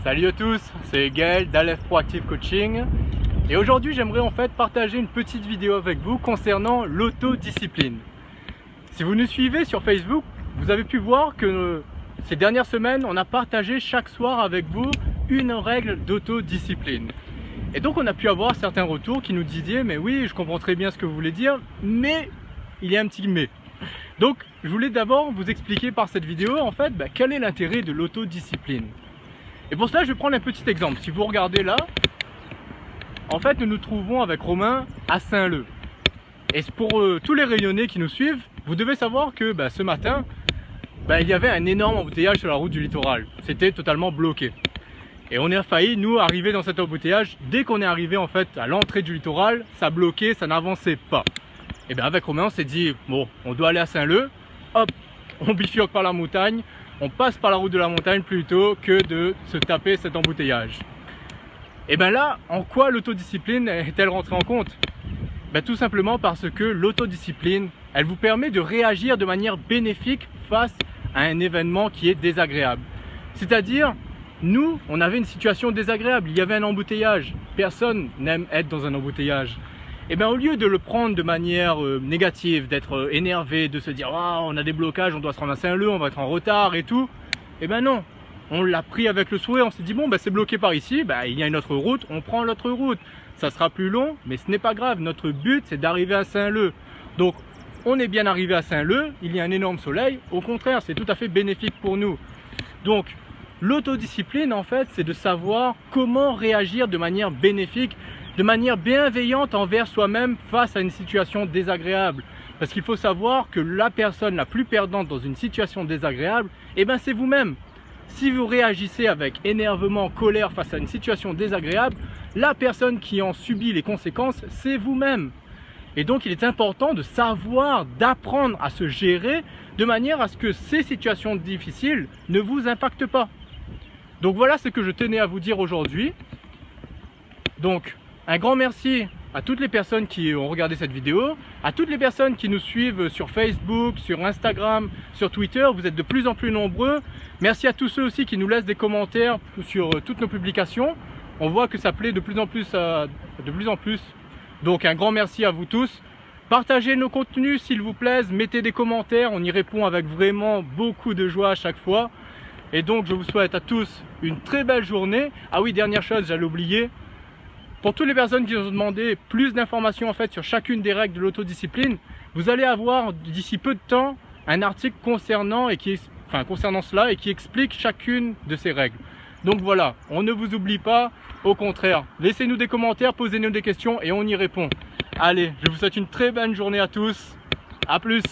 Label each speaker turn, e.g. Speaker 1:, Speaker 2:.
Speaker 1: Salut à tous, c'est Gaël d'Aleph Proactive Coaching et aujourd'hui j'aimerais en fait partager une petite vidéo avec vous concernant l'autodiscipline. Si vous nous suivez sur Facebook, vous avez pu voir que ces dernières semaines on a partagé chaque soir avec vous une règle d'autodiscipline. Et donc on a pu avoir certains retours qui nous disaient mais oui, je comprends très bien ce que vous voulez dire, mais il y a un petit mais. Donc je voulais d'abord vous expliquer par cette vidéo en fait quel est l'intérêt de l'autodiscipline. Et pour cela je vais prendre un petit exemple. Si vous regardez là, en fait nous nous trouvons avec Romain à Saint-Leu. Et pour tous les Réunionnais qui nous suivent, vous devez savoir que ce matin il y avait un énorme embouteillage sur la route du littoral. C'était totalement bloqué. Et on a failli nous arriver dans cet embouteillage. Dès qu'on est arrivé en fait à l'entrée du littoral, ça bloquait, ça n'avançait pas. Et bien avec Romain on s'est dit bon, on doit aller à Saint-Leu, hop, on bifurque par la montagne, on passe par la route de la montagne plutôt que de se taper cet embouteillage. Et bien là, en quoi l'autodiscipline est-elle rentrée en compte? Tout simplement parce que l'autodiscipline, elle vous permet de réagir de manière bénéfique face à un événement qui est désagréable. C'est-à-dire, nous, on avait une situation désagréable, il y avait un embouteillage, personne n'aime être dans un embouteillage. Et bien au lieu de le prendre de manière négative, d'être énervé, de se dire oh, on a des blocages, on doit se rendre à Saint-Leu, on va être en retard et tout, et bien non, on l'a pris avec le sourire, on s'est dit bon c'est bloqué par ici, il y a une autre route, on prend l'autre route. Ça sera plus long, mais ce n'est pas grave, notre but c'est d'arriver à Saint-Leu. Donc on est bien arrivé à Saint-Leu, il y a un énorme soleil, au contraire c'est tout à fait bénéfique pour nous. Donc l'autodiscipline en fait c'est de savoir comment réagir de manière bénéfique, de manière bienveillante envers soi-même face à une situation désagréable. Parce qu'il faut savoir que la personne la plus perdante dans une situation désagréable, c'est vous-même. Si vous réagissez avec énervement, colère face à une situation désagréable, la personne qui en subit les conséquences, c'est vous-même. Et donc il est important de savoir, d'apprendre à se gérer de manière à ce que ces situations difficiles ne vous impactent pas. Donc voilà ce que je tenais à vous dire aujourd'hui. Donc un grand merci à toutes les personnes qui ont regardé cette vidéo, à toutes les personnes qui nous suivent sur Facebook, sur Instagram, sur Twitter. Vous êtes de plus en plus nombreux. Merci à tous ceux aussi qui nous laissent des commentaires sur toutes nos publications. On voit que ça plaît de plus en plus. Donc un grand merci à vous tous. Partagez nos contenus s'il vous plaît, mettez des commentaires, on y répond avec vraiment beaucoup de joie à chaque fois. Et donc je vous souhaite à tous une très belle journée. Ah oui, dernière chose, j'allais oublier. Pour toutes les personnes qui nous ont demandé plus d'informations en fait sur chacune des règles de l'autodiscipline, vous allez avoir d'ici peu de temps un article concernant cela et qui explique chacune de ces règles. Donc voilà, on ne vous oublie pas, au contraire, laissez-nous des commentaires, posez-nous des questions et on y répond. Allez, je vous souhaite une très bonne journée à tous, à plus.